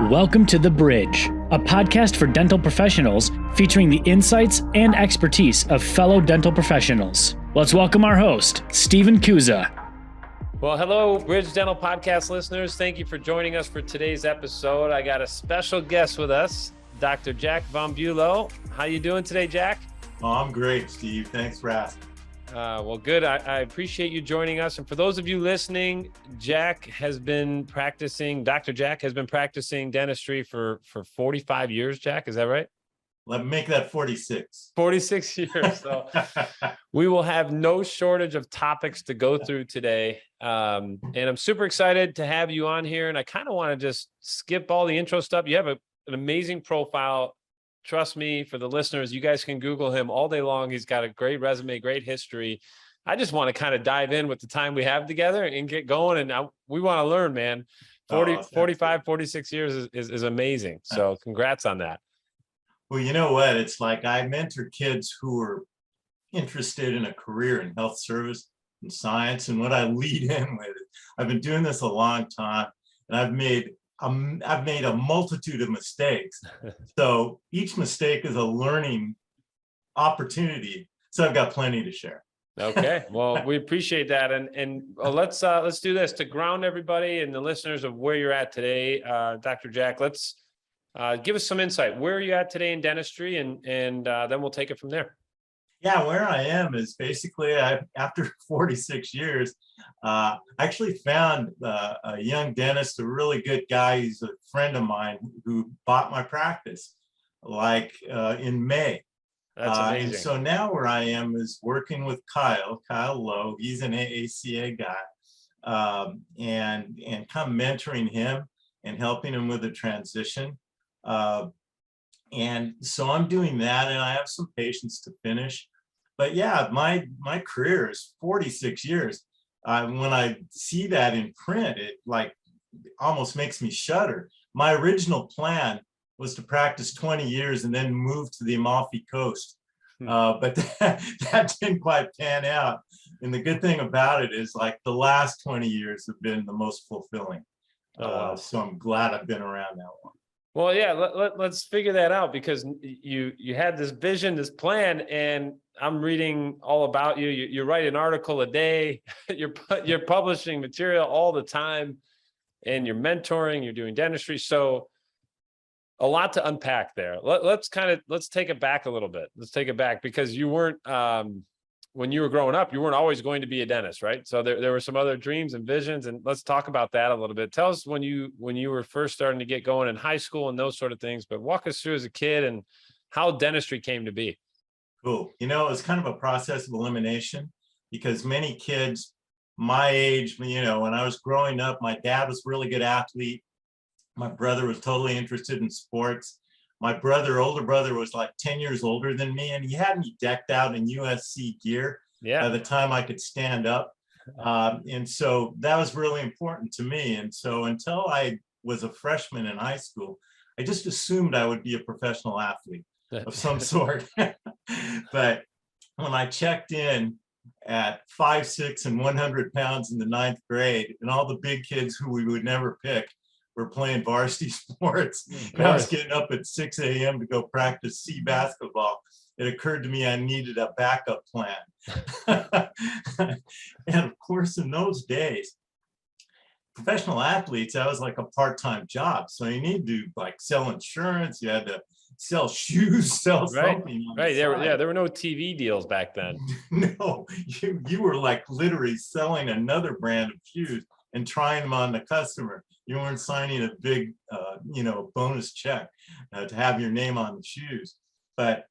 Welcome to The Bridge, a podcast for dental professionals featuring the insights and expertise of fellow dental professionals. Let's welcome our host, Stephen Kuza. Well, hello, Bridge Dental Podcast listeners. Thank you for joining us for today's episode. I got a special guest with us, Dr. Jack von Bulow. How you doing today, Jack? Oh, I'm great, Steve. Thanks for asking. Well, good. I appreciate you joining us. And for those of you listening, Dr. Jack has been practicing dentistry for 45 years, Jack. Is that right? Let me make that 46. 46 years. So we will have no shortage of topics to go through today. And I'm super excited to have you on here. And I kind of want to just skip all the intro stuff. You have an amazing profile. Trust me, for the listeners, you guys can Google him all day long. He's got a great resume, great history. I just want to kind of dive in with the time we have together and get going. And we want to learn, man. 45, 46 years is amazing. So congrats on that. Well, you know what? It's like I mentor kids who are interested in a career in health service and science. And what I lead in with it, I've been doing this a long time, and I've made a multitude of mistakes. So each mistake is a learning opportunity. So I've got plenty to share. Okay. Well, we appreciate that. And let's do this to ground everybody and the listeners of where you're at today. Dr. Jack, let's give us some insight. Where are you at today in dentistry? And then we'll take it from there. Yeah, where I am is basically, after 46 years, I actually found a young dentist, a really good guy. He's a friend of mine who bought my practice, in May. That's amazing. And so now where I am is working with Kyle Lowe. He's an AACA guy, and kind of mentoring him and helping him with the transition. And so I'm doing that, and I have some patients to finish. But yeah, my career is 46 years. When I see that in print, it almost makes me shudder. My original plan was to practice 20 years and then move to the Amalfi Coast. But that didn't quite pan out. And the good thing about it is the last 20 years have been the most fulfilling. So I'm glad I've been around that long. Well, yeah, let's figure that out, because you had this vision, this plan, and I'm reading all about you. You write an article a day, you're publishing material all the time, and you're mentoring, you're doing dentistry. So a lot to unpack there. Let's take it back a little bit. Let's take it back, because you weren't, when you were growing up, you weren't always going to be a dentist, right? So there were some other dreams and visions, and let's talk about that a little bit. Tell us when you were first starting to get going in high school and those sort of things, but walk us through as a kid and how dentistry came to be. Cool. It was kind of a process of elimination, because many kids my age, when I was growing up, my dad was a really good athlete. My brother was totally interested in sports. My older brother, was 10 years older than me, and he had me decked out in USC gear by the time I could stand up. And so that was really important to me. And so until I was a freshman in high school, I just assumed I would be a professional athlete of some sort. But when I checked in at 5'6" and 100 pounds in the 9th grade, and all the big kids who we would never pick were playing varsity sports, and I was getting up at 6 a.m. to go practice C basketball, it occurred to me I needed a backup plan. And of course, in those days, professional athletes, that was like a part-time job. So you need to sell insurance, you had to sell shoes, sell something. Right. There were no TV deals back then. No, you were literally selling another brand of shoes and trying them on the customer. You weren't signing a big, bonus check to have your name on the shoes. But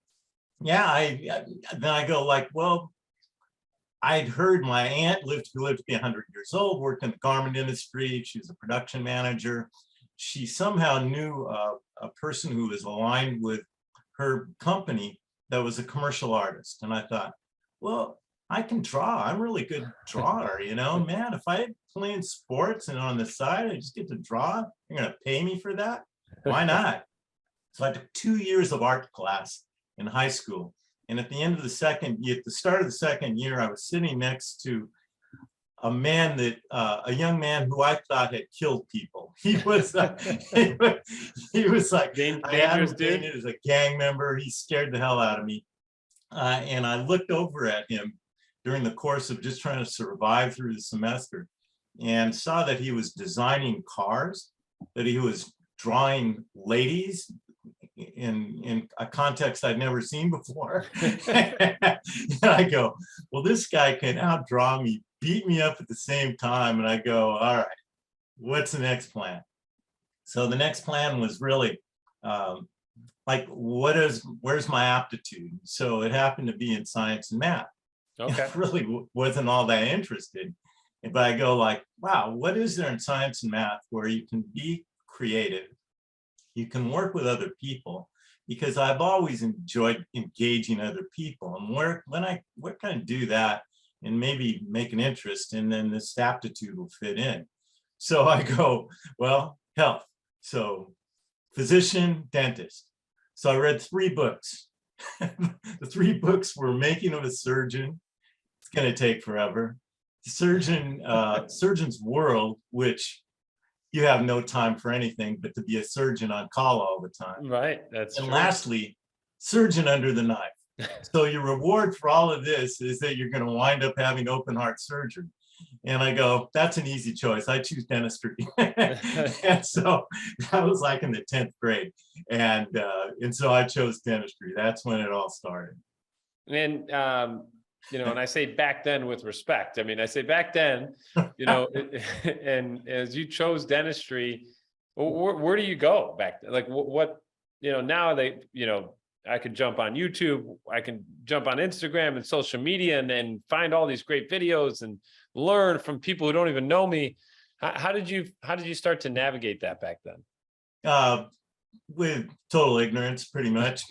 yeah, then I go well, I'd heard my aunt who lived to be 100 years old, worked in the garment industry. She was a production manager. She somehow knew a person who was aligned with her company that was a commercial artist. And I thought, well, I can draw. I'm a really good drawer, man, if I play in sports and on the side, I just get to draw. You're going to pay me for that? Why not? So I took 2 years of art class in high school. And at the start of the second year, I was sitting next to man that a young man who I thought had killed people. He was he was like, I had Dangerous him dude. painted as a gang member. He scared the hell out of me. And I looked over at him during the course of just trying to survive through the semester and saw that he was designing cars, that he was drawing ladies in a context I'd never seen before. And I go, well, this guy can outdraw me, beat me up at the same time. And I go, all right, what's the next plan? So the next plan was really like, where's my aptitude? So it happened to be in science and math. Okay. I really wasn't all that interested. But I go like, wow, what is there in science and math where you can be creative, you can work with other people? Because I've always enjoyed engaging other people, and where can I do that and maybe make an interest, and then this aptitude will fit in. So I go, well, health. So physician, dentist. So I read 3 books. The 3 books were Making of a Surgeon. It's going to take forever. Surgeon's World, which you have no time for anything but to be a surgeon on call all the time. Right. That's And true. lastly, Surgeon Under the Knife. So your reward for all of this is that you're going to wind up having open heart surgery. And I go, that's an easy choice. I choose dentistry. And so that was like in the 10th grade. And so I chose dentistry. That's when it all started. And, and I say back then with respect. I mean, I say back then, and as you chose dentistry, where do you go back then? Like what, now I could jump on YouTube, I can jump on Instagram and social media and find all these great videos and learn from people who don't even know me. How did you start to navigate that back then? With total ignorance, pretty much.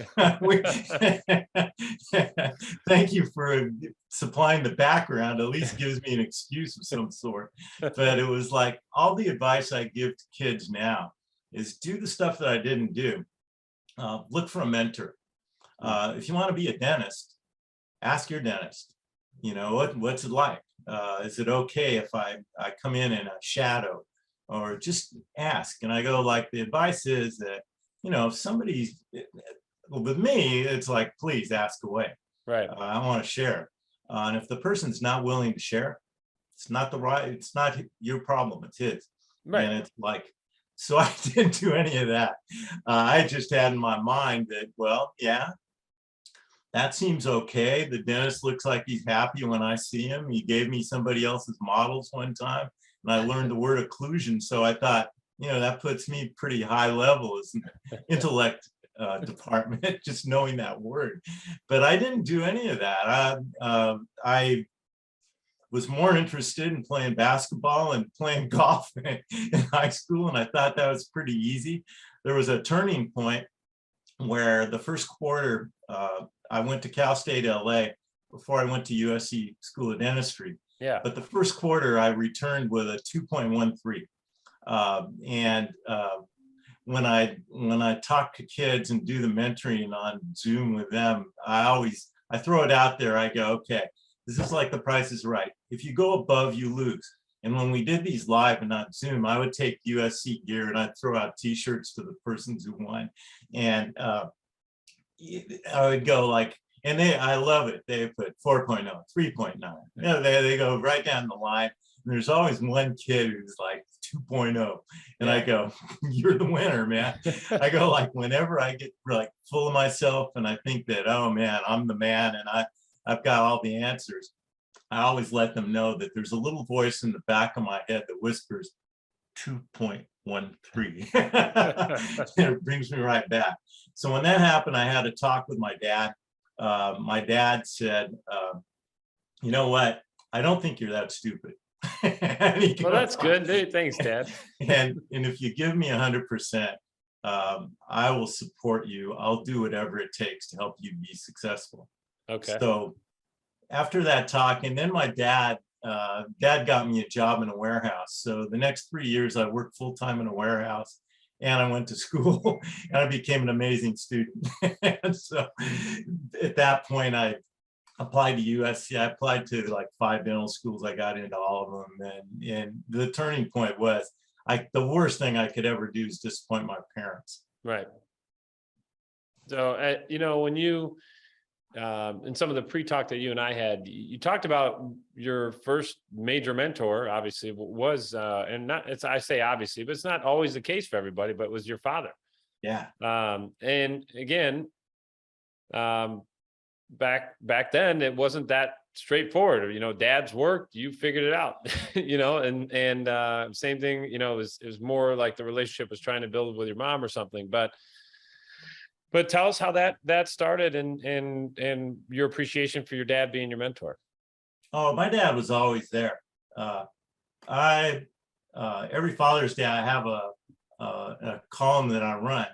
Thank you for supplying the background. At least gives me an excuse of some sort. But it was like, all the advice I give to kids now is do the stuff that I didn't do. Look for a mentor. If you want to be a dentist, ask your dentist, what's it like? Is it okay if I come in and I shadow? Or just ask. And I go like, the advice is that, if somebody's, with me, it's like, please ask away. Right. I want to share. And if the person's not willing to share, it's not your problem, it's his. Right. And it's like, so I didn't do any of that. I just had in my mind that, well, yeah, that seems okay. The dentist looks like he's happy when I see him. He gave me somebody else's models one time, and I learned the word occlusion. So I thought, that puts me pretty high level as an intellect department, just knowing that word. But I didn't do any of that. I was more interested in playing basketball and playing golf in high school, and I thought that was pretty easy. There was a turning point where the first quarter, I went to Cal State LA before I went to USC School of Dentistry. Yeah. But the first quarter I returned with a 2.13. When I talk to kids and do the mentoring on Zoom with them, I throw it out there. I go, okay, this is like The Price is Right. If you go above, you lose. And when we did these live and not Zoom, I would take USC gear and I'd throw out T-shirts to the persons who won. And I would go like, and I love it. They put 4.0, 3.9. They go right down the line. And there's always one kid who's like 2.0. And I go, you're the winner, man. I go like, whenever I get like full of myself and I think that, oh man, I'm the man and I've got all the answers, I always let them know that there's a little voice in the back of my head that whispers 2.13. It brings me right back. So when that happened, I had a talk with my dad. My dad said, you know what? I don't think you're that stupid. Well, that's good. Dude, thanks, Dad. And if you give me 100%, I will support you. I'll do whatever it takes to help you be successful. Okay. So after that talk, and then my dad got me a job in a warehouse. So the next 3 years I worked full-time in a warehouse, and I went to school and I became an amazing student. And so at that point, I applied to USC. I applied to like 5 dental schools. I got into all of them. And the turning point was the worst thing I could ever do is disappoint my parents. Right. So, when you, in some of the pre-talk that you and I had, you talked about your first major mentor, obviously was, and not, I say obviously, but it's not always the case for everybody, but it was your father. Yeah. And again, back then it wasn't that straightforward. Dad's worked, you figured it out. And same thing, it was more like the relationship was trying to build with your mom or something. But tell us how that started and your appreciation for your dad being your mentor. Oh, my dad was always there. Every Father's Day I have a column that I run,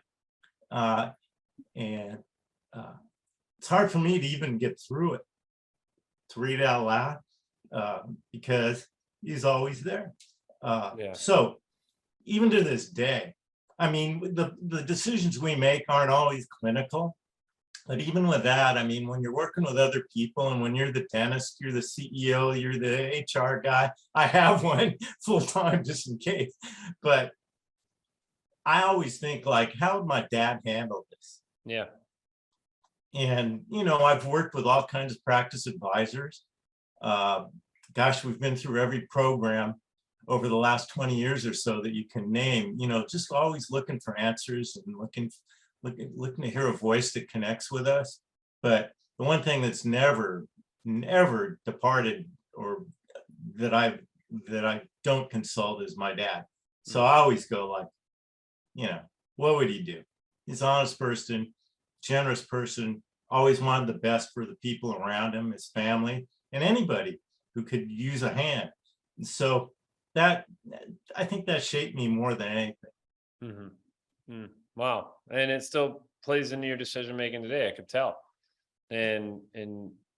and it's hard for me to even get through it, to read it out loud, because he's always there. So even to this day, I mean, the decisions we make aren't always clinical, but even with that, I mean, when you're working with other people and when you're the dentist, you're the CEO, you're the HR guy. I have one full time just in case, but I always think like, how would my dad handle this? Yeah. And, I've worked with all kinds of practice advisors. Gosh, we've been through every program over the last 20 years or so that you can name, just always looking for answers and looking to hear a voice that connects with us. But the one thing that's never departed, or that I don't consult, is my dad. So I always go like, what would he do? He's an honest person, generous person, always wanted the best for the people around him, his family, and anybody who could use a hand. And so I think that shaped me more than anything. Mm-hmm. Wow. And it still plays into your decision making today, I could tell. And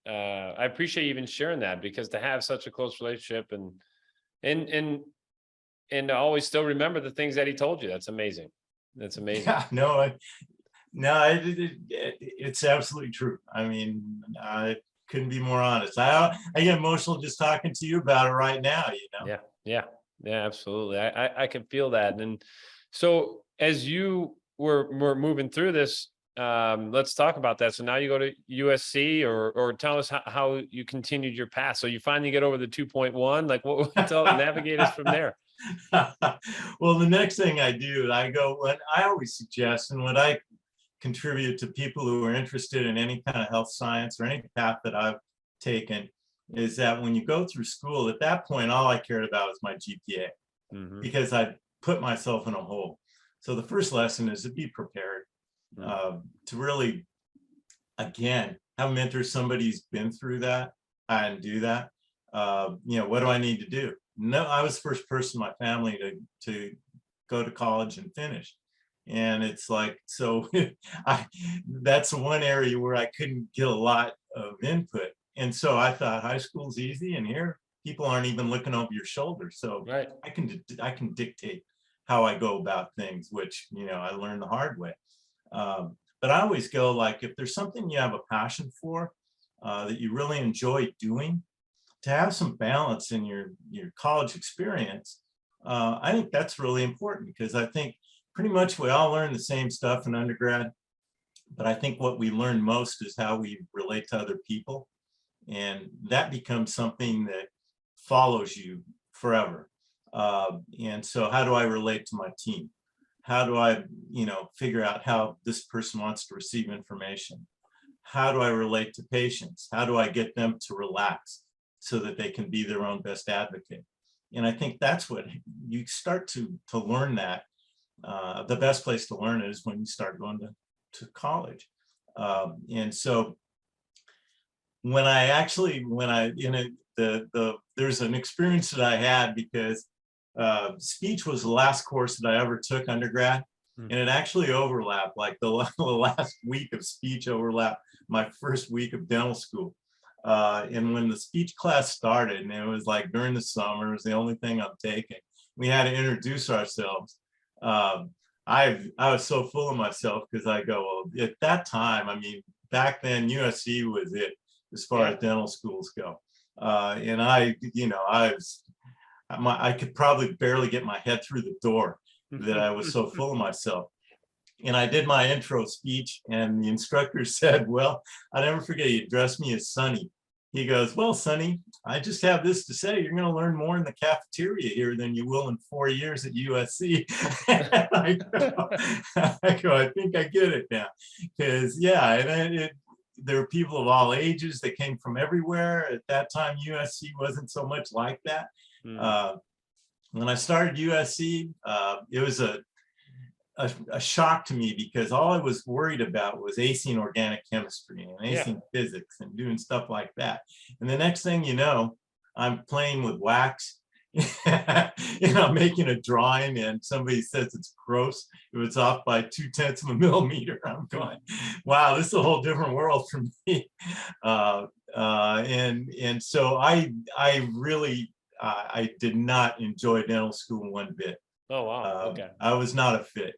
I appreciate you even sharing that, because to have such a close relationship and to always still remember the things that he told you, that's amazing. That's amazing. Yeah, it's absolutely true. I mean, I couldn't be more honest. I get emotional just talking to you about it right now, Yeah, absolutely. I can feel that. And so as you were moving through this, let's talk about that. So now you go to USC, or tell us how you continued your path. So you finally get over the 2.1, like navigate us from there. Well, the next thing I do, I always suggest, and what I contribute to people who are interested in any kind of health science or any path that I've taken, is that when you go through school, at that point, all I cared about was my GPA, because I put myself in a hole. So the first lesson is to be prepared, to really, again, have a mentor, somebody who's been through that and do that. What do I need to do? No, I was the first person in my family to go to college and finish. And it's like, so that's one area where I couldn't get a lot of input. And so I thought high school's easy, and here people aren't even looking over your shoulder. So I can dictate how I go about things, which, I learned the hard way. But I always go like, if there's something you have a passion for, that you really enjoy doing, to have some balance in your college experience, I think that's really important, because I think pretty much we all learn the same stuff in undergrad, but I think what we learn most is how we relate to other people. And that becomes something that follows you forever. And so how do I relate to my team? How do I, figure out how this person wants to receive information? How do I relate to patients? How do I get them to relax so that they can be their own best advocate? And I think that's what you start to learn that. The best place to learn it is when you start going to college. And so there's an experience that I had, because speech was the last course that I ever took undergrad. And it actually overlapped, like the last week of speech overlapped my first week of dental school. And when the speech class started, and it was like during the summer, it was the only thing I'm taking, we had to introduce ourselves. I was so full of myself, because I go, well, at that time, I mean, back then USC was it. as far as dental schools go. And I could probably barely get my head through the door that I was so full of myself. And I did my intro speech, and the instructor said, well, I'll never forget, he addressed me as Sonny. He goes, well, Sonny, I just have this to say, you're going to learn more in the cafeteria here than you will in 4 years at USC. I think I get it now. Because, yeah, there were people of all ages that came from everywhere. At that time, USC wasn't so much like that. When I started USC, it was a shock to me, because all I was worried about was acing organic chemistry and acing physics and doing stuff like that. And the next thing you know, I'm playing with wax. I'm making a drawing, and somebody says it's gross if it's off by 0.2 of a millimeter. I'm going, wow, this is a whole different world for me. And so I really I did not enjoy dental school one bit. Oh wow. Okay. I was not a fit.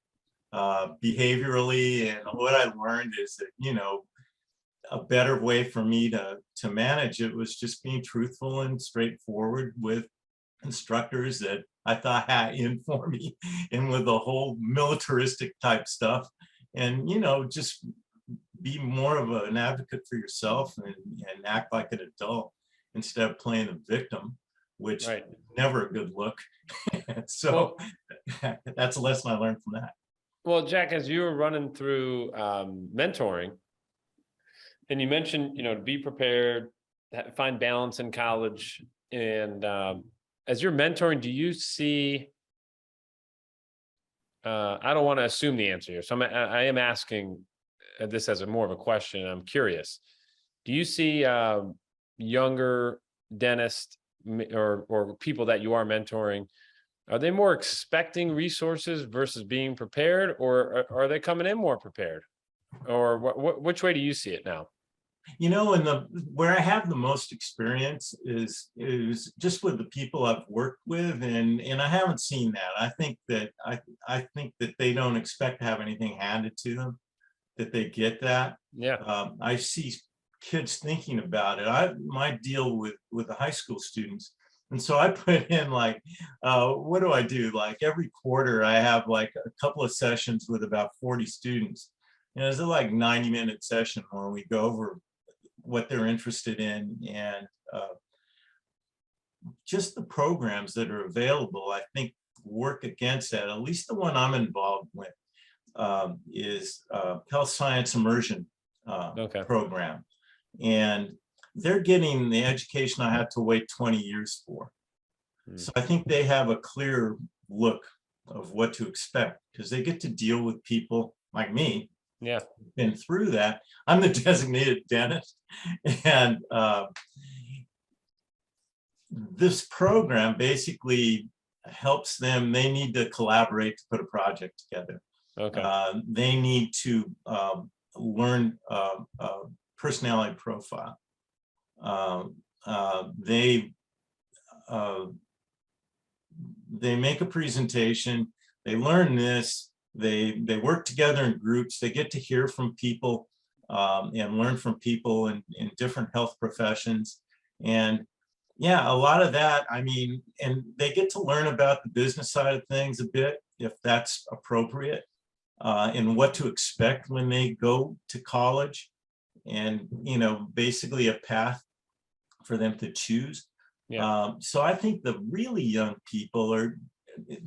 Behaviorally, and what I learned is that, a better way for me to manage it was just being truthful and straightforward with instructors that I thought had in for me, and with the whole militaristic type stuff, and just be more of an advocate for yourself, and act like an adult instead of playing the victim, which never a good look. So that's a lesson I learned from that. Well, Jack, as you were running through mentoring, and you mentioned, to be prepared, find balance in college, and as you're mentoring, do you see, I don't want to assume the answer here, so I am asking this as more of a question. I'm curious. Do you see younger dentists or people that you are mentoring, are they more expecting resources versus being prepared, or are they coming in more prepared? Or which way do you see it now? Where I have the most experience is just with the people I've worked with, and I haven't seen that. I think that they don't expect to have anything handed to them, that they get that. I see kids thinking about it. My deal with the high school students. And so I put in what do I do? Like every quarter I have like a couple of sessions with about 40 students. And it's a 90-minute session where we go over what they're interested in, and just the programs that are available, I think, work against that. At least the one I'm involved with is health science immersion program. And they're getting the education I had to wait 20 years for. So I think they have a clear look of what to expect, because they get to deal with people like me. Been through that. I'm the designated dentist, and this program basically helps them. They need to collaborate to put a project together. They need to learn personality profile. They make a presentation, they learn this, they work together in groups, they get to hear from people and learn from people in different health professions. And a lot of that, and they get to learn about the business side of things a bit, if that's appropriate, and what to expect when they go to college, and basically a path for them to choose. So I think the really young people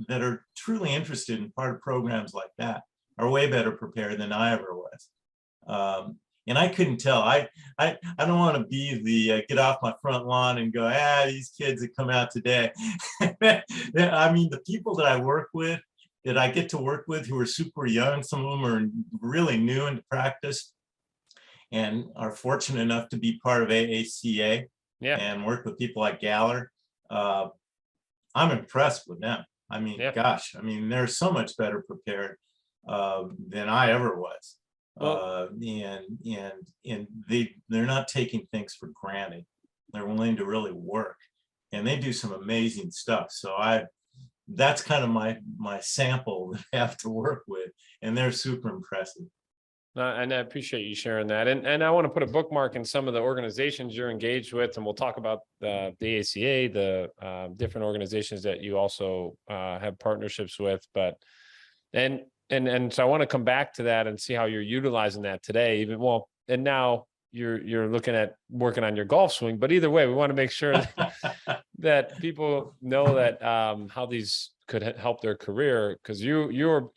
that are truly interested in part of programs like that are way better prepared than I ever was. And I couldn't tell. I don't want to be the get off my front lawn and go, these kids that come out today. The people that I work with, that I get to work with, who are super young, some of them are really new into practice and are fortunate enough to be part of AACA. And work with people like Galler. I'm impressed with them. Gosh, they're so much better prepared than I ever was. And they're not taking things for granted. They're willing to really work, and they do some amazing stuff. So that's kind of my sample that I have to work with, and they're super impressive. And I appreciate you sharing that. And I want to put a bookmark in some of the organizations you're engaged with, and we'll talk about the ACA, the different organizations that you also have partnerships with. But and so I want to come back to that and see how you're utilizing that today. And now you're looking at working on your golf swing. But either way, we want to make sure that people know that how these could help their career, because you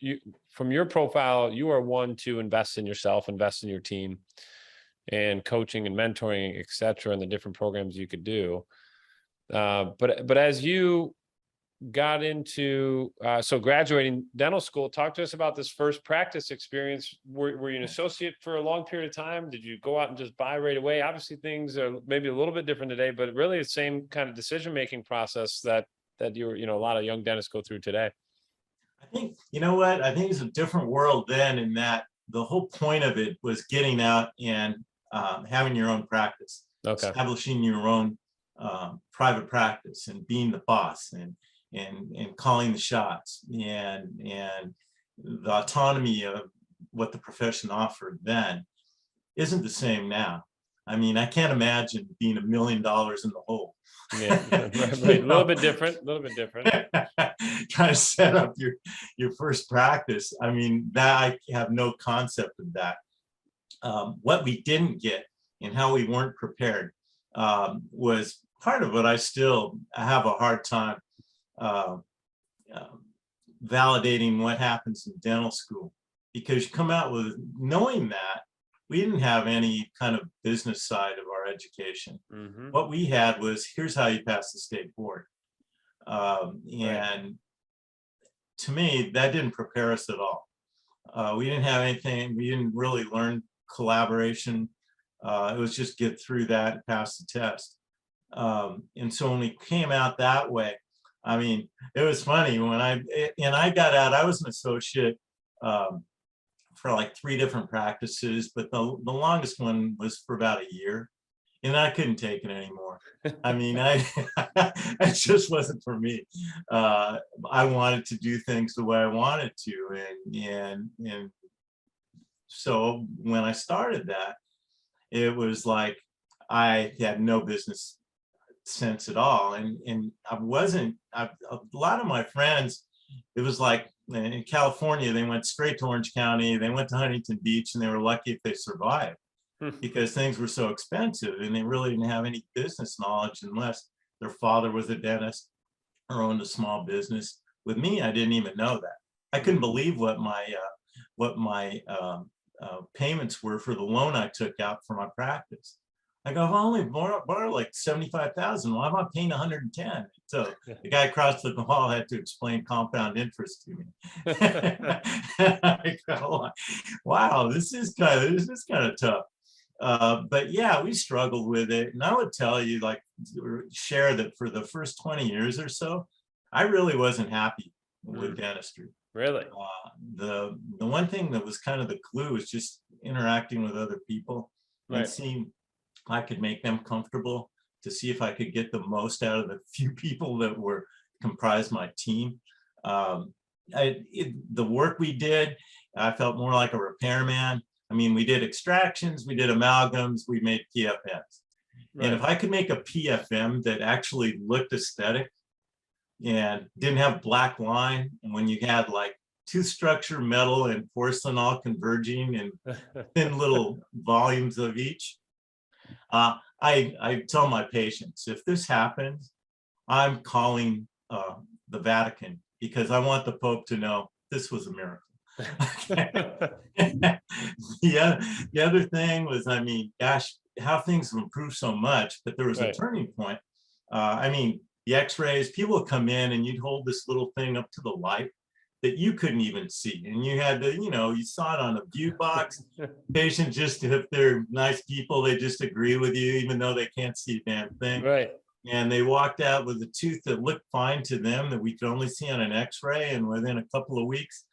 from your profile, you are one to invest in yourself, invest in your team, and coaching and mentoring, et cetera, and the different programs you could do. But as you got into so graduating dental school, talk to us about this first practice experience. Were you an associate for a long period of time? Did you go out and just buy right away? Obviously things are maybe a little bit different today, but really the same kind of decision-making process that a lot of young dentists go through today. I think, you know what, I think it's a different world then, in that the whole point of it was getting out and having your own practice, establishing your own private practice and being the boss and calling the shots, and the autonomy of what the profession offered then isn't the same now. I mean, I can't imagine being $1 million in the hole. Yeah, right. A little bit different. Trying to set up your first practice. I mean, that I have no concept of that. What we didn't get and how we weren't prepared was part of what I have a hard time validating what happens in dental school, because you come out with knowing that we didn't have any kind of business side of our education. Mm-hmm. What we had was, here's how you pass the state board. And to me, that didn't prepare us at all. We didn't have anything. We didn't really learn collaboration. It was just get through that and pass the test. And so when we came out that way, I mean, it was funny when I got out, I was an associate for like 3 different practices, but the longest one was for about a year, and I couldn't take it anymore. I mean, it just wasn't for me. I wanted to do things the way I wanted to, and so when I started that, it was like I had no business sense at all, and a lot of my friends, it was like in California, they went straight to Orange County, they went to Huntington Beach, and they were lucky if they survived because things were so expensive, and they really didn't have any business knowledge unless their father was a dentist or owned a small business. With me, I didn't even know that. I couldn't believe what my payments were for the loan I took out for my practice. I go, I've only borrowed like $75,000. Why am I paying 110? So the guy across the hall had to explain compound interest to me. I go, wow, this is kind of tough. But yeah, we struggled with it. And I would tell you, like, share that for the first 20 years or so, I really wasn't happy with dentistry. Really? The one thing that was kind of the clue was just interacting with other people and seeing I could make them comfortable, to see if I could get the most out of the few people that comprised my team. The work we did, I felt more like a repairman. I mean, we did extractions, we did amalgams, we made PFMs. Right. And if I could make a PFM that actually looked aesthetic and didn't have black line, and when you had like tooth structure, metal, and porcelain all converging in thin little volumes of each, I tell my patients, if this happens, I'm calling the Vatican, because I want the Pope to know this was a miracle. Yeah, the other thing was, I mean, gosh, how things have improved so much, but there was a turning point. I mean, the x-rays, people would come in and you'd hold this little thing up to the light that you couldn't even see. And you had to, you saw it on a view box. Patient, just if they're nice people, they just agree with you, even though they can't see a damn thing. Right. And they walked out with a tooth that looked fine to them, that we could only see on an x-ray. And within a couple of weeks,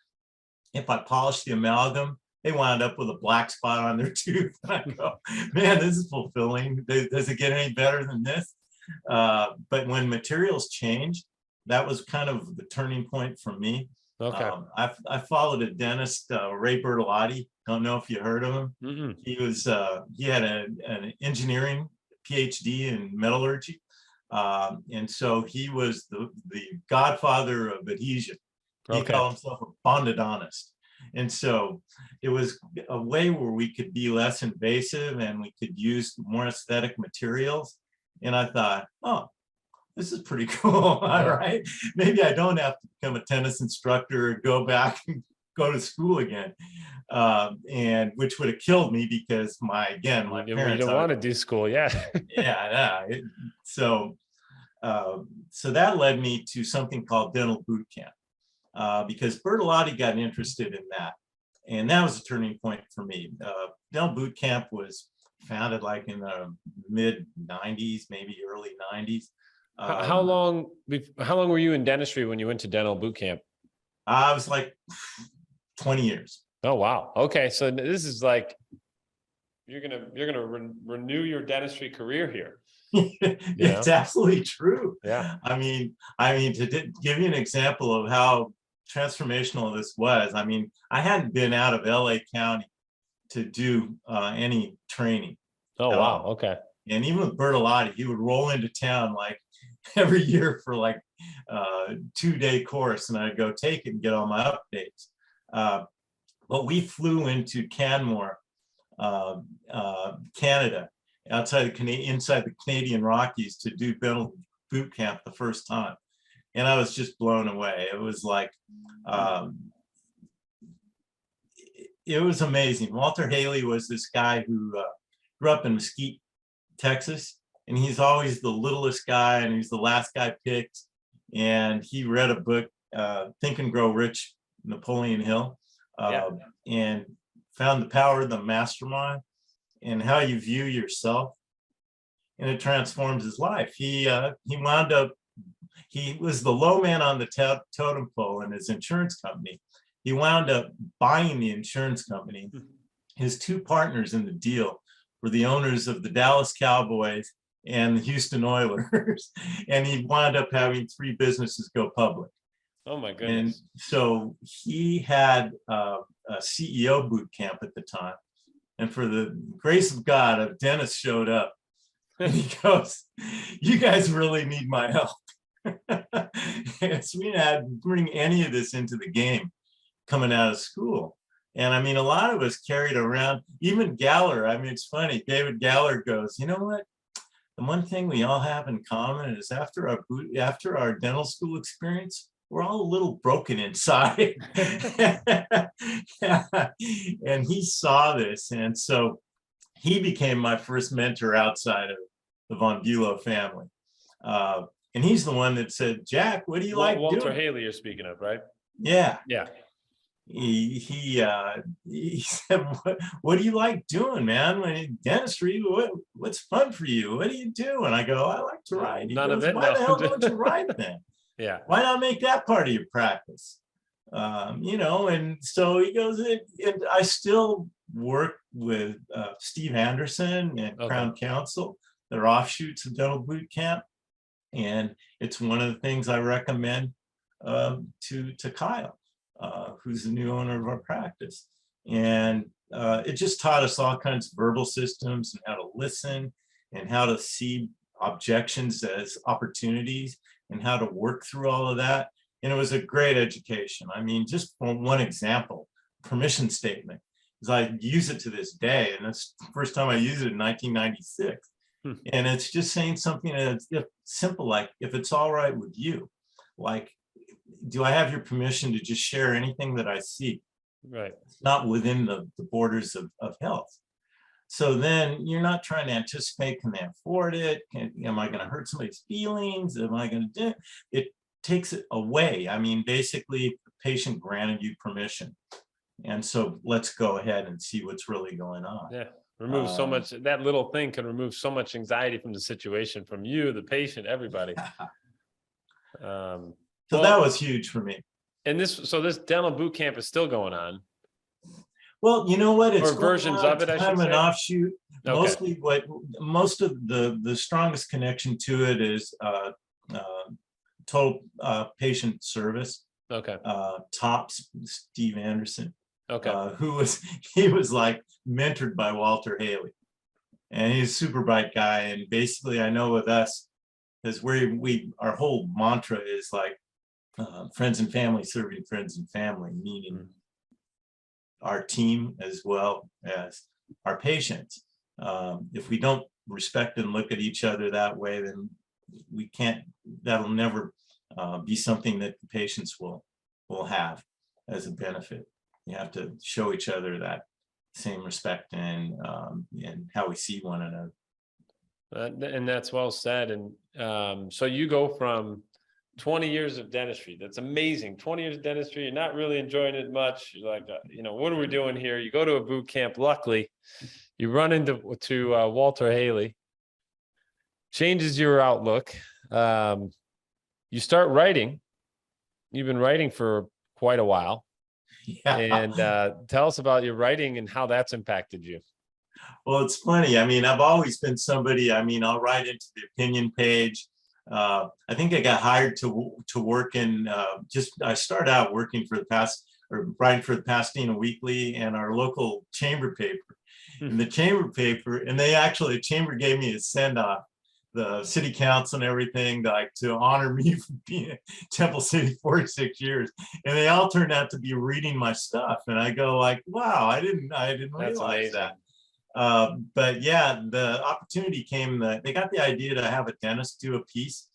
if I polished the amalgam, they wound up with a black spot on their tooth. And I go, man, this is fulfilling. Does it get any better than this? But when materials changed, that was kind of the turning point for me. Okay. I followed a dentist, Ray Bertolotti. Don't know if you heard of him. Mm-mm. He had an engineering PhD in metallurgy. And so he was the godfather of adhesion. He Okay. called himself a bondodontist. And so it was a way where we could be less invasive and we could use more aesthetic materials. And I thought, oh, this is pretty cool. All right. Maybe I don't have to become a tennis instructor or go back and go to school again. And which would have killed me because my parents. You don't want to do school. Yeah. Yeah. So that led me to something called dental boot camp. Because Bertolotti got interested in that. And that was a turning point for me. Dental boot camp was founded like in the mid 90s, maybe early 90s. How long were you in dentistry when you went to dental boot camp? I was like 20 years. Oh, wow. Okay. So this is like, you're going to renew your dentistry career here. It's absolutely true. Yeah. I mean, to give you an example of how transformational this was, I mean, I hadn't been out of LA County to do any training. Oh, wow. Okay. And even with Bertolotti, he would roll into town like every year for like a 2-day course, and I'd go take it and get all my updates. But we flew into Canmore, Canada, inside the Canadian Rockies to do dental boot camp the first time. And I was just blown away. It was like, it was amazing. Walter Haley was this guy who grew up in Mesquite, Texas, and he's always the littlest guy and he's the last guy picked. And he read a book, Think and Grow Rich, Napoleon Hill, and found the power of the mastermind and how you view yourself. And it transforms his life. He was the low man on the totem pole in his insurance company. He wound up buying the insurance company. His two partners in the deal were the owners of the Dallas Cowboys and the Houston Oilers. And he wound up having 3 businesses go public. Oh my goodness. And so he had a CEO boot camp at the time. And for the grace of God, a dentist showed up and he goes, "You guys really need my help." So we didn't bring any of this into the game coming out of school. And I mean, a lot of us carried around, even Galler. I mean, it's funny. David Galler goes, "You know what? The one thing we all have in common is after our dental school experience, we're all a little broken inside." And he saw this. And so he became my first mentor outside of the Von Bulow family. And he's the one that said, "Jack, what do you like Walter doing?" Haley you're speaking of, right? Yeah. Yeah. He said, what do you like doing, man? When dentistry, what's fun for you? What do you do? And I go, "I like to ride." He None goes, of it. "Why the hell No. don't you ride then? Yeah. Why not make that part of your practice?" And so he goes, and I still work with Steve Anderson and Crown Council. They're offshoots of dental boot camp. And it's one of the things I recommend to Kyle, who's the new owner of our practice. And it just taught us all kinds of verbal systems and how to listen and how to see objections as opportunities and how to work through all of that. And it was a great education. I mean, just for one example, permission statement, because I use it to this day. And that's the first time I used it in 1996. And it's just saying something that's simple, like, if it's all right with you, like, do I have your permission to just share anything that I see? Right. It's not within the borders of health. So then you're not trying to anticipate, can they afford it? Am I going to hurt somebody's feelings? Am I going to do it? It takes it away. I mean, basically, the patient granted you permission. And so let's go ahead and see what's really going on. Yeah. Remove so much, that little thing can remove so much anxiety from the situation, from you, the patient, everybody. So that was huge for me. And this dental boot camp is still going on. Well, you know what? It's versions of it, I should kind of an say. offshoot. Okay. Most of the strongest connection to it is total patient service. Okay. Tops, Steve Anderson, Okay. he was like mentored by Walter Haley, and he's a super bright guy. And basically, I know with us, is our whole mantra is like friends and family serving friends and family, meaning our team as well as our patients. If we don't respect and look at each other that way, then we can't, that'll never be something that the patients will have as a benefit. You have to show each other that same respect and how we see one another. And that's well said. And so you go from 20 years of dentistry. That's amazing. 20 years of dentistry. You're not really enjoying it much. You're like, what are we doing here? You go to a boot camp. Luckily, you run into Walter Haley. Changes your outlook. You start writing. You've been writing for quite a while. Yeah. And tell us about your writing and how that's impacted you. Well, it's funny. I mean, I've always been somebody, I'll write into the opinion page. I think I got hired to work in, I started out working writing for the Pasadena Weekly and our local chamber paper. And the chamber paper, and the chamber gave me a send-off, the city council and everything, to honor me for being in Temple City 46 years. And they all turned out to be reading my stuff. And I go like, wow, I didn't realize that. But yeah, the opportunity came that they got the idea to have a dentist do a piece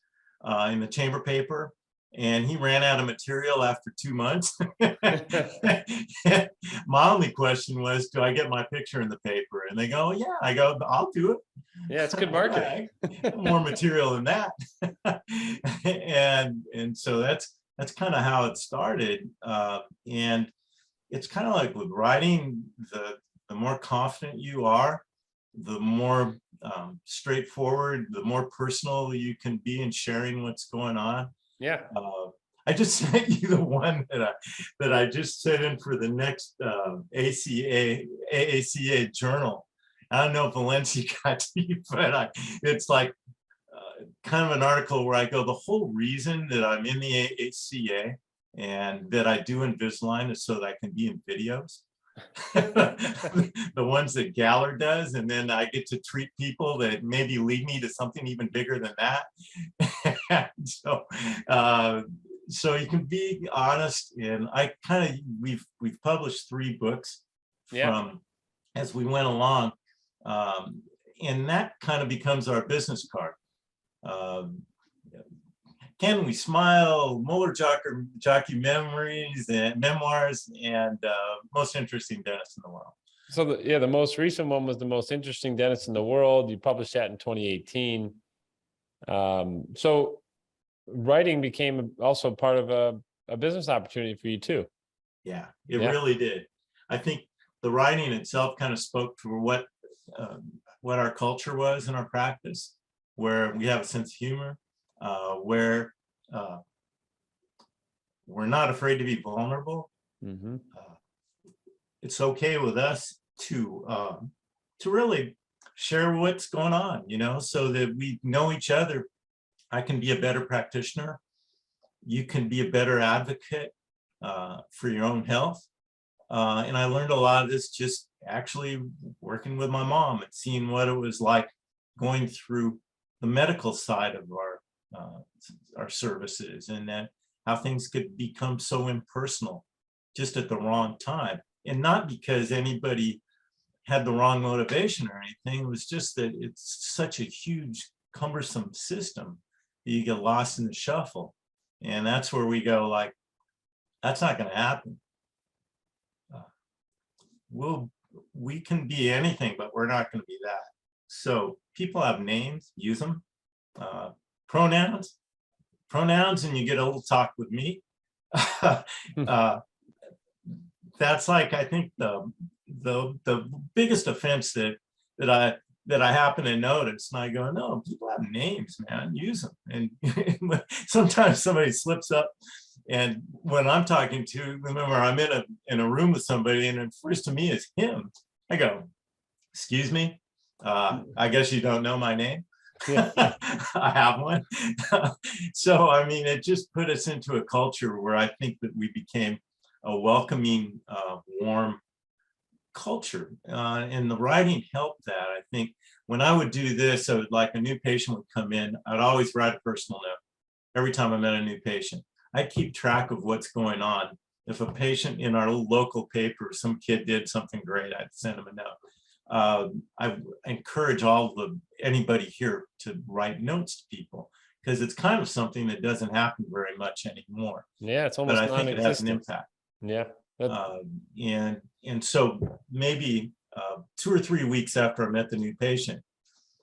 in the chamber paper, and he ran out of material after 2 months. My only question was, do I get my picture in the paper? And they go, yeah. I go, I'll do it. Yeah, it's good marketing. More material than that. and so that's kind of how it started. And it's kind of like with writing, the more confident you are, the more straightforward, the more personal you can be in sharing what's going on. Yeah. I just sent you the one that I just sent in for the next AACA journal. I don't know if Valencia got to you, but it's like kind of an article where I go, the whole reason that I'm in the AACA and that I do Invisalign is so that I can be in videos. The ones that Galler does, and then I get to treat people that maybe lead me to something even bigger than that. So you can be honest, and we've published 3 books from as we went along, and that kind of becomes our business card. Can we smile? Molar jockey memories and memoirs, and most interesting dentist in the world. So the most recent one was the most interesting dentist in the world. You published that in 2018. So writing became also part of a business opportunity for you too. Yeah, it really did. I think the writing itself kind of spoke for what our culture was in our practice, where we have a sense of humor, where we're not afraid to be vulnerable. Mm-hmm. It's okay with us to really share what's going on, so that we know each other. I can be a better practitioner. You can be a better advocate for your own health. And I learned a lot of this just actually working with my mom and seeing what it was like going through the medical side of our services, and then how things could become so impersonal just at the wrong time. And not because anybody had the wrong motivation or anything. It was just that it's such a huge, cumbersome system that you get lost in the shuffle. And that's where we go like, that's not going to happen. We can be anything, but we're not going to be that. So people have names, use them. Pronouns, and you get a little talk with me. That's like, I think the biggest offense that I happen to notice, and I go, no, people have names, man, use them. And sometimes somebody slips up, and when I'm talking to, remember, I'm in a room with somebody, and it first to me is him. I go, excuse me, I guess you don't know my name. Yeah. I have one. So, I mean, it just put us into a culture where I think that we became a welcoming, warm culture. And the writing helped that. I think when I would do this, so like a new patient would come in, I'd always write a personal note every time I met a new patient. I keep track of what's going on. If a patient in our local paper, some kid did something great, I'd send them a note. I encourage anybody here to write notes to people, because it's kind of something that doesn't happen very much anymore. Yeah, it's But almost I think it has an non-existent. impact. Yeah. And so maybe 2 or 3 weeks after I met the new patient,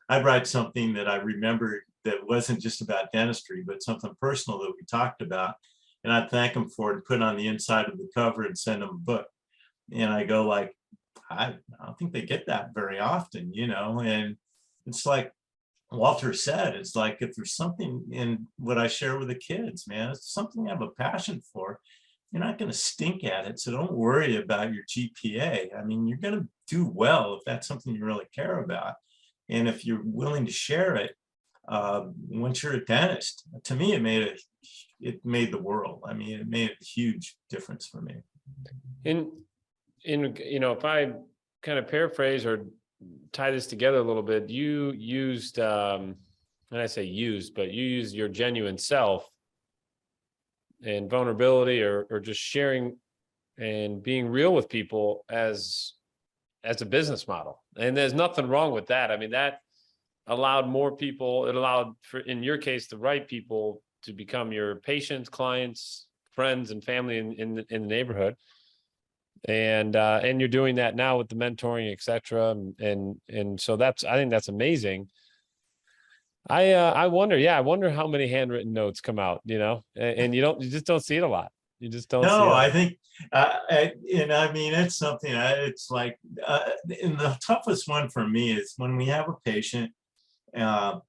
I'd write something that I remembered that wasn't just about dentistry, but something personal that we talked about. And I'd thank him for it and put it on the inside of the cover and send him a book. And I go like, I don't think they get that very often, and it's like Walter said, it's like, if there's something in what I share with the kids, man, it's something I have a passion for, you're not going to stink at it. So don't worry about your GPA. I mean, you're going to do well if that's something you really care about. And if you're willing to share it, once you're a dentist, to me, it made the world. I mean, it made a huge difference for me. If I kind of paraphrase or tie this together a little bit, you used, and I say used, but you used your genuine self and vulnerability or just sharing and being real with people as a business model. And there's nothing wrong with that. I mean, that allowed more people, it allowed for, in your case, the right people to become your patients, clients, friends, and family in the neighborhood. And you're doing that now with the mentoring, et cetera. And so I think that's amazing. I wonder how many handwritten notes come out, and you just don't see it a lot. You just don't see it. No, I think, and I mean, it's something, it's like, and the toughest one for me is when we have a patient, and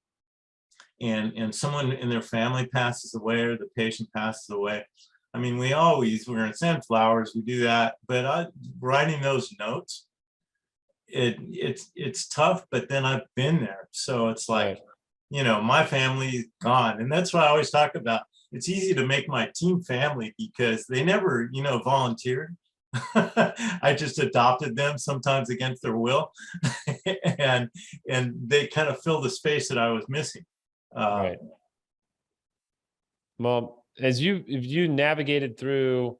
someone in their family passes away or the patient passes away. I mean, we're gonna send flowers, we do that, but writing those notes, it's tough, but then I've been there. So it's like, Right. My family's gone. And that's why I always talk about, it's easy to make my team family because they never, volunteered. I just adopted them, sometimes against their will. and they kind of fill the space that I was missing. Right. Well, if you navigated through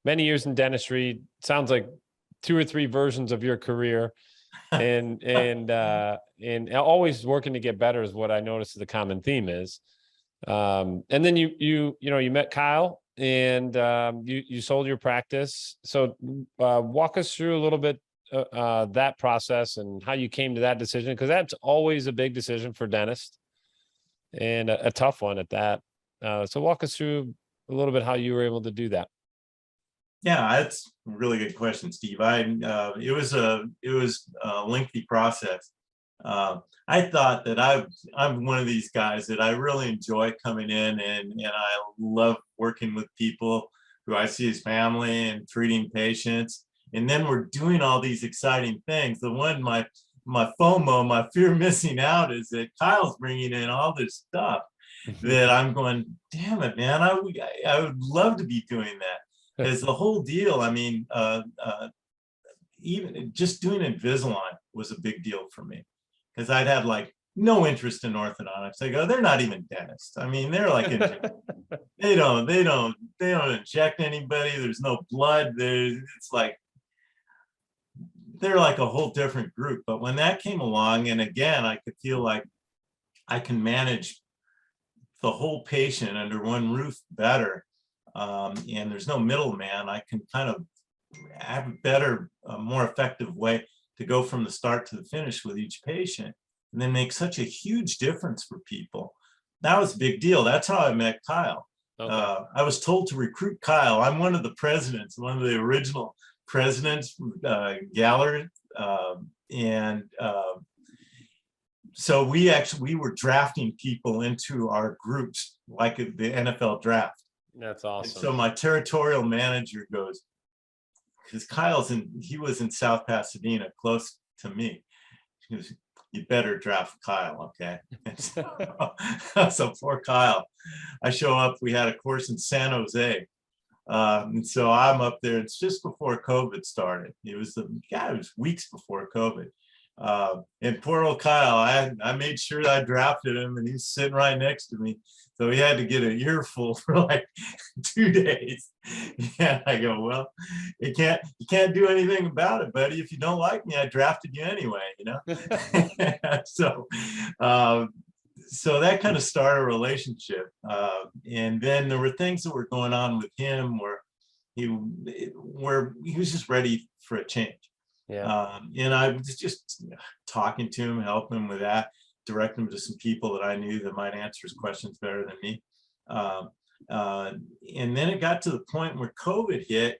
many years in dentistry, sounds like 2 or 3 versions of your career, and always working to get better is what I noticed the common theme is. And then you met Kyle, and you sold your practice. So walk us through a little bit that process and how you came to that decision, because that's always a big decision for dentists, and a tough one at that. So walk us through a little bit how you were able to do that. Yeah, that's a really good question, Steve. It was a lengthy process. I thought that I'm one of these guys that I really enjoy coming in, and I love working with people who I see as family and treating patients. And then we're doing all these exciting things. My FOMO, my fear of missing out, is that Kyle's bringing in all this stuff that I'm going, damn it, man, I would love to be doing that. Because the whole deal, I mean, even just doing Invisalign was a big deal for me, because I'd had like no interest in orthodontics. I go, they're not even dentists. I mean, they're like, they don't inject anybody. There's no blood. It's like, they're like a whole different group. But when that came along, and again, I could feel like I can manage the whole patient under one roof better. And there's no middleman. I can kind of have a better, more effective way to go from the start to the finish with each patient, and then make such a huge difference for people. That was a big deal. That's how I met Kyle. Okay. I was told to recruit Kyle. I'm one of the presidents, one of the original presidents, Galler, so we were drafting people into our groups like the NFL draft. That's awesome. And so my territorial manager goes, because he was in South Pasadena, close to me. He goes, you better draft Kyle, okay? So poor Kyle, I show up, we had a course in San Jose. And so I'm up there, it's just before COVID started. It was weeks before COVID. And poor old Kyle, I made sure I drafted him and he's sitting right next to me. So he had to get an earful for like 2 days. And I go, well, you can't do anything about it, buddy. If you don't like me, I drafted you anyway, you know? So that kind of started a relationship. And then there were things that were going on with him where he was just ready for a change. Yeah. And I was just talking to him, helping him with that, directing him to some people that I knew that might answer his questions better than me. And then it got to the point where COVID hit,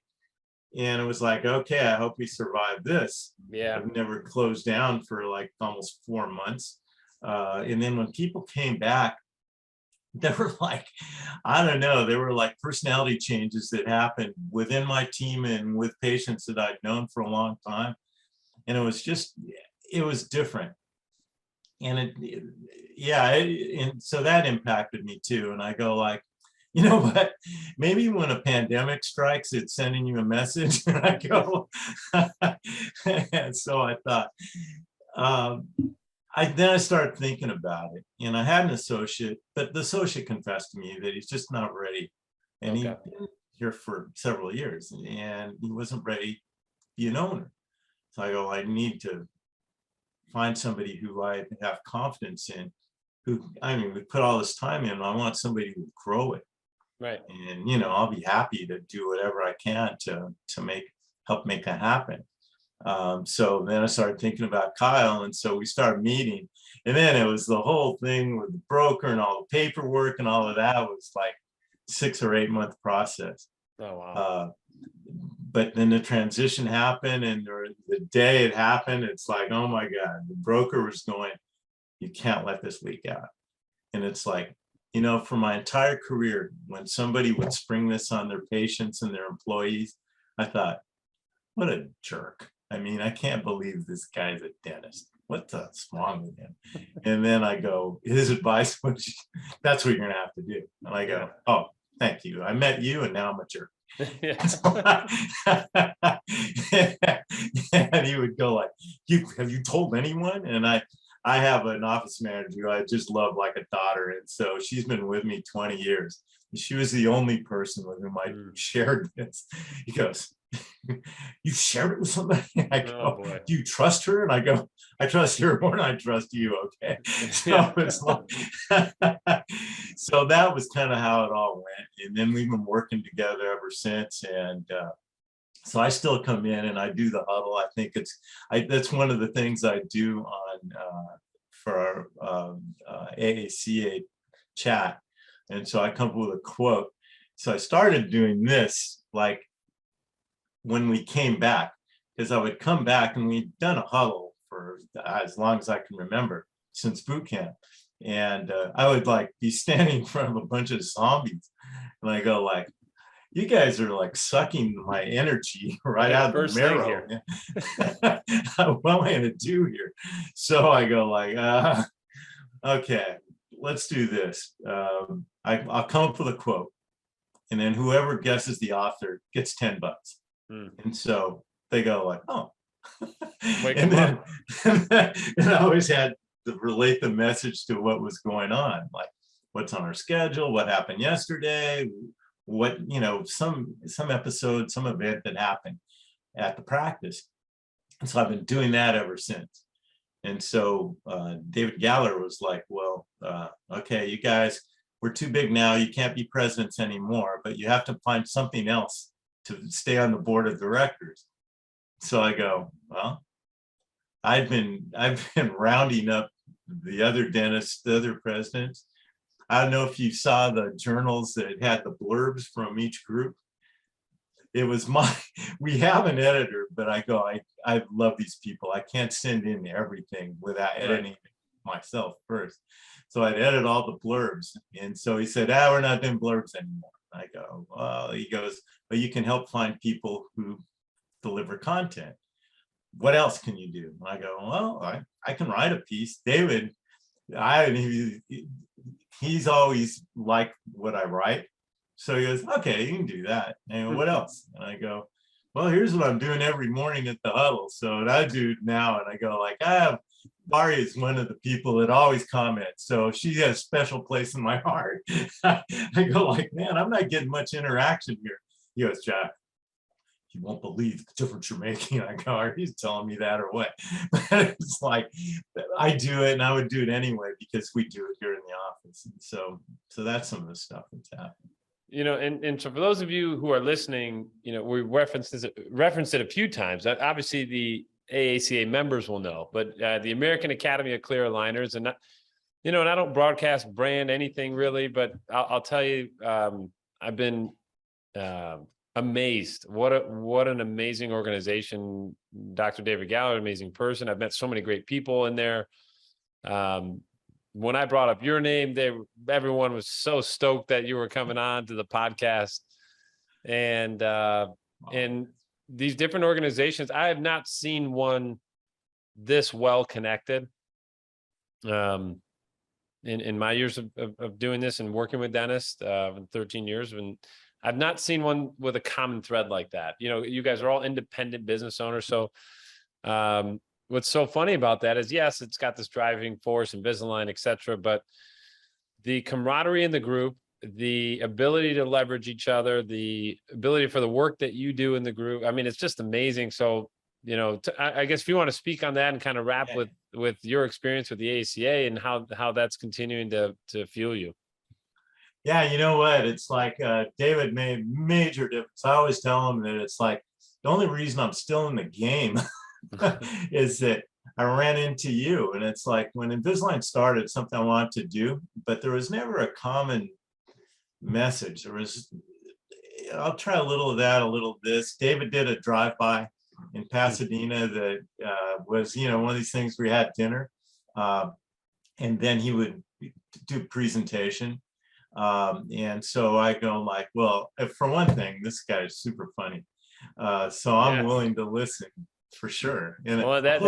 and it was like, okay, I hope we survive this. Yeah. I've never closed down for like almost 4 months. And then when people came back, there were like, I don't know, there were like personality changes that happened within my team and with patients that I'd known for a long time. And it was different. And and so that impacted me too. And I go like, you know what, maybe when a pandemic strikes, it's sending you a message. And I go, and so I thought, then I started thinking about it, and I had an associate, but the associate confessed to me that he's just not ready. And he'd been here for several years and he wasn't ready to be an owner. So I go, I need to find somebody who I have confidence in, we put all this time in, I want somebody who would grow it. Right. And, I'll be happy to do whatever I can to help make that happen. So then I started thinking about Kyle, and so we started meeting, and then it was the whole thing with the broker and all the paperwork and all of that was like 6 or 8 month process. Oh, wow. But then the transition happened, and the day it happened, it's like, oh my God, the broker was going, you can't let this leak out. And it's like, for my entire career, when somebody would spring this on their patients and their employees, I thought, what a jerk. I can't believe this guy's a dentist. What's wrong with him? And then I go, his advice was, that's what you're going to have to do. And I go, oh, thank you. I met you and now I'm a jerk. And he would go like, have you told anyone? And I have an office manager who I just love like a daughter. And so she's been with me 20 years. She was the only person with whom I shared this. He goes, you shared it with somebody? I go, do you trust her? And I go, I trust her more than I trust you. Okay. So it's like, so that was kind of how it all went. And then we've been working together ever since. And so I still come in and I do the huddle. I think that's one of the things I do on for our AACA chat. And so I come up with a quote. So I started doing this like when we came back, because I would come back and we'd done a huddle for as long as I can remember since boot camp. And I would like be standing in front of a bunch of zombies. And I go like, you guys are like sucking my energy right out of the marrow. What am I going to do here? So I go like, okay, let's do this. I'll come up with a quote, and then whoever guesses the author gets $10. And so they go like, oh. And then and I always had to relate the message to what was going on, like what's on our schedule, what happened yesterday, what, some episode, some event that happened at the practice. And so I've been doing that ever since. And so David Galler was like, well, okay, you guys, we're too big now. You can't be presidents anymore, but you have to find something else to stay on the board of directors. So I go, well, I've been rounding up the other dentists, the other presidents. I don't know if you saw the journals that had the blurbs from each group. It was we have an editor, but I go, I love these people. I can't send in everything without editing myself first. So I'd edit all the blurbs. And so he said, we're not doing blurbs anymore. I go, well, he goes, but you can help find people who deliver content. what else can you do? And I go, well, I can write a piece. David, he's always liked what I write. So he goes, okay, you can do that. And what else? And I go, well, here's what I'm doing every morning at the huddle. So what I do now, and I go like, Bari is one of the people that always comments. So she has a special place in my heart. I go like, man, I'm not getting much interaction here. He goes, Jack, you won't believe the difference you're making. I go, are you telling me that or what? But it's like, I do it and I would do it anyway because we do it here in the office. And so that's some of the stuff that's happening. And so for those of you who are listening, we referenced it a few times. Obviously, the AACA members will know, but the American Academy of Clear Aligners, and and I don't broadcast brand anything really, but I'll tell you, I've been amazed. What an amazing organization. Dr. David Galler, amazing person. I've met so many great people in there. When I brought up your name, everyone was so stoked that you were coming on to the podcast. And these different organizations, I have not seen one this well connected. In my years of doing this and working with dentists, 13 years, and I've not seen one with a common thread like that. You guys are all independent business owners. So what's so funny about that is, yes, it's got this driving force, Invisalign, et cetera, but the camaraderie in the group, the ability to leverage each other, the ability for the work that you do in the group. I mean, it's just amazing. So, I guess if you want to speak on that and kind of wrap with your experience with the ACA and how that's continuing to fuel you. Yeah, you know what? It's like David made major difference. I always tell him that it's like the only reason I'm still in the game is that I ran into you. And it's like when Invisalign started, it's something I wanted to do, but there was never a common message. There was, I'll try a little of that, a little of this. David did a drive-by in Pasadena that was, one of these things where we had dinner. And then he would do a presentation. And so I go like, well, for one thing, this guy is super funny. So I'm willing to listen. For sure. And well, that's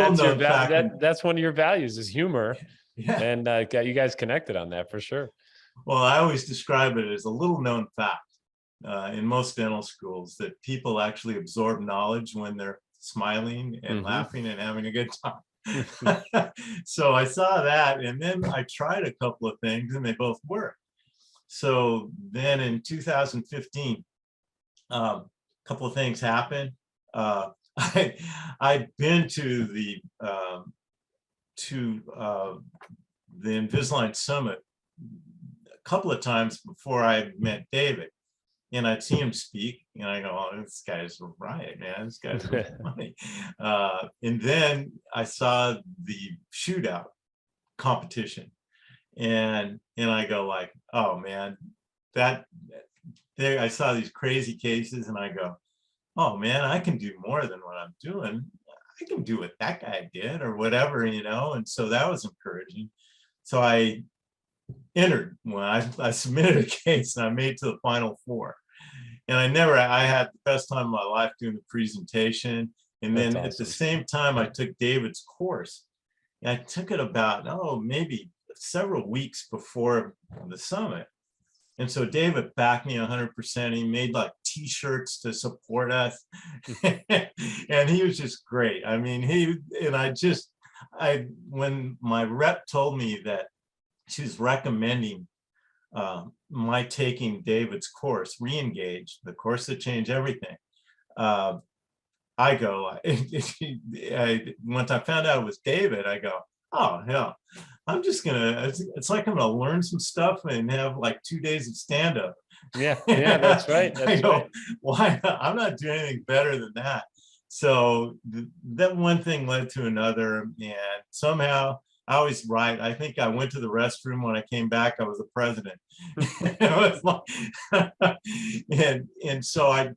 one of your values is humor. Yeah. And got you guys connected on that for sure. Well, I always describe it as a little known fact in most dental schools that people actually absorb knowledge when they're smiling and laughing and having a good time. So I saw that, and then I tried a couple of things and they both worked. So then in 2015, a couple of things happened. I'd been to the Invisalign Summit a couple of times before I met David, and I'd see him speak, and I go, "Oh, this guy's a riot, man! This guy's really funny." And then I saw the shootout competition, and I go like, "Oh man, I saw these crazy cases, and I go, oh man, I can do more than what I'm doing. I can do what that guy did or whatever, and so that was encouraging. So I entered when I submitted a case and I made to the final four. And I had the best time of my life doing the presentation. And then at the same time, I took David's course. And I took it about, maybe several weeks before the summit. And so David backed me 100%. He made like t-shirts to support us. And he was just great. I mean, when my rep told me that she was recommending my taking David's course, Re-Engage, the course that changed everything, I go, once I found out it was David, I go, oh, yeah, I'm just it's like I'm gonna learn some stuff and have like 2 days of stand-up. Yeah, that's right. That's right. Why not? I'm not doing anything better than that. So that one thing led to another, and somehow I always write. I think I went to the restroom when I came back. I was the president. It was like, and so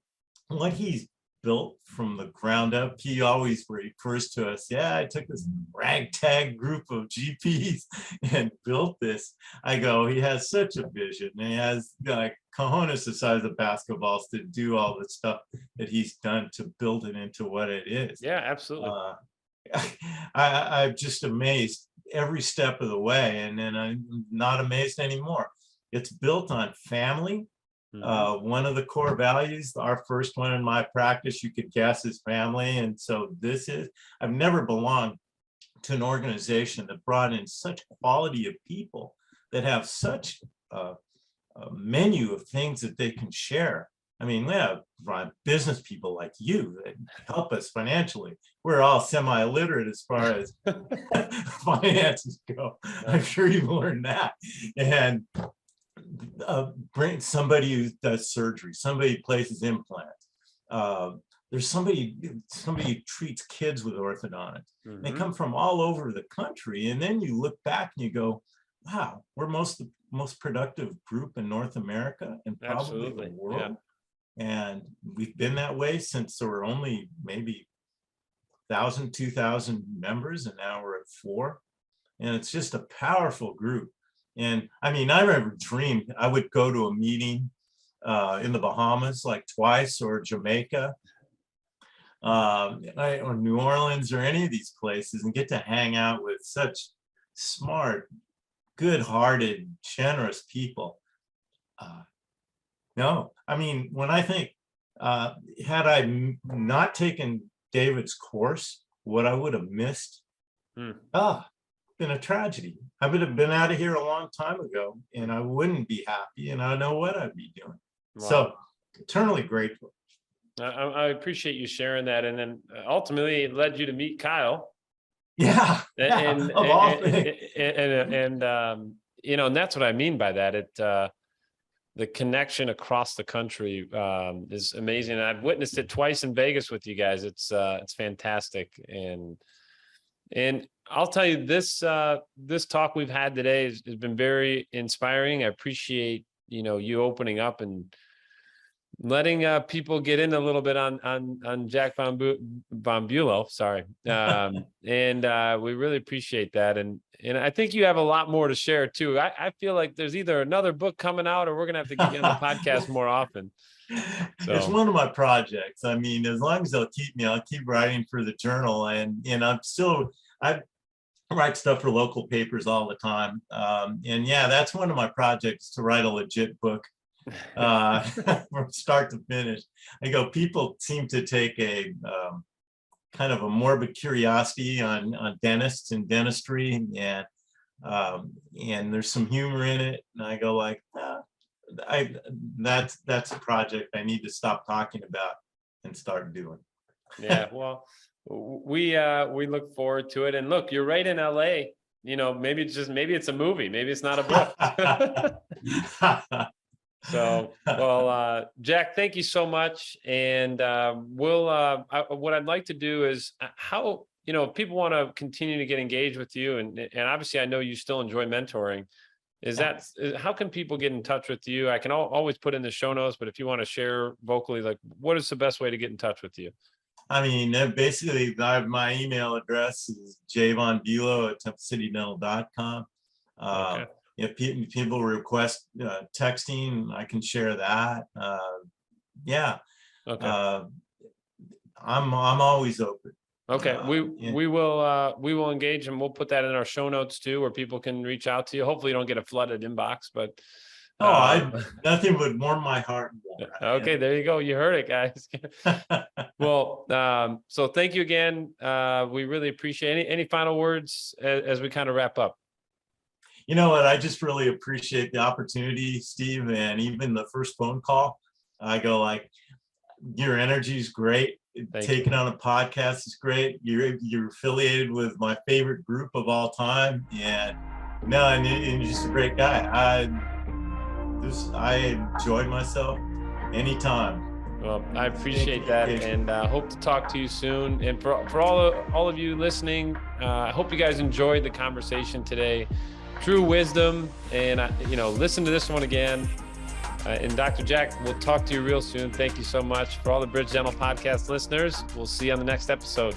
what he's built from the ground up. He always refers to us, yeah, I took this ragtag group of GPs and built this. I go, he has such a vision, and he has like cojones the size of basketballs to do all the stuff that he's done to build it into what it is. Yeah, absolutely. I'm just amazed every step of the way, and then I'm not amazed anymore. It's built on family. One of the core values, our first one in my practice, you could guess, is family. And so I've never belonged to an organization that brought in such quality of people that have such a menu of things that they can share. I mean, we have business people like you that help us financially. We're all semi-illiterate as far as finances go. I'm sure you've learned that. And bring somebody who does surgery, somebody who places implants. There's somebody who treats kids with orthodontics. They come from all over the country, and then you look back and you go, "Wow, we're the most productive group in North America and probably the world." Yeah. And we've been that way since there were only maybe 1,000, 2,000 members, and now we're at 4. And it's just a powerful group. And I mean, I never dreamed I would go to a meeting in the Bahamas like twice, or Jamaica, or New Orleans, or any of these places, and get to hang out with such smart, good-hearted, generous people. No, I mean, when I think, had I not taken David's course, what I would have missed, been a tragedy. I would have been out of here a long time ago, and I wouldn't be happy, and I know what I'd be doing. Wow. So eternally grateful. I appreciate you sharing that. And then ultimately it led you to meet Kyle. Yeah. And you know, and that's what I mean by that. The connection across the country is amazing. And I've witnessed it twice in Vegas with you guys. It's fantastic. And I'll tell you, this talk we've had today has been very inspiring. I appreciate, you opening up and letting people get in a little bit on Jack Von Bulow. Sorry. And we really appreciate that. And I think you have a lot more to share too. I feel like there's either another book coming out, or we're going to have to get you on the podcast more often. So. It's one of my projects. I mean, as long as they'll keep me, I'll keep writing for the journal. And I write stuff for local papers all the time. And yeah, that's one of my projects, to write a legit book from start to finish. People seem to take a kind of a morbid curiosity on dentists and dentistry, and there's some humor in it. And I go like, that's a project I need to stop talking about and start doing. Yeah, well, we look forward to it. And look, you're right in LA. Maybe it's a movie. Maybe it's not a book. So, well, Jack, thank you so much. And what I'd like to do is how, if people want to continue to get engaged with you, and obviously I know you still enjoy mentoring, how can people get in touch with you? I can always put in the show notes, but if you want to share vocally, like, what is the best way to get in touch with you? I mean, basically my email address is jvonbulow@templecityddental.com. Okay. If people request texting, I can share that. Yeah. Okay. I'm always open. Okay. We will engage, and we'll put that in our show notes too, where people can reach out to you. Hopefully you don't get a flooded inbox, but nothing would warm my heart more. Okay, there you go. You heard it, guys. Well, so thank you again. We really appreciate any final words as we kind of wrap up. You know what? I just really appreciate the opportunity, Steve, and even the first phone call. I go like, your energy is great. Taking on a podcast is great. You're affiliated with my favorite group of all time, and you're just a great guy. I enjoyed myself anytime. Well, I appreciate that, and hope to talk to you soon. And for all of you listening, I hope you guys enjoyed the conversation today. True wisdom, and listen to this one again. And Dr. Jack, we'll talk to you real soon. Thank you so much. For all the Bridge Dental Podcast listeners, we'll see you on the next episode.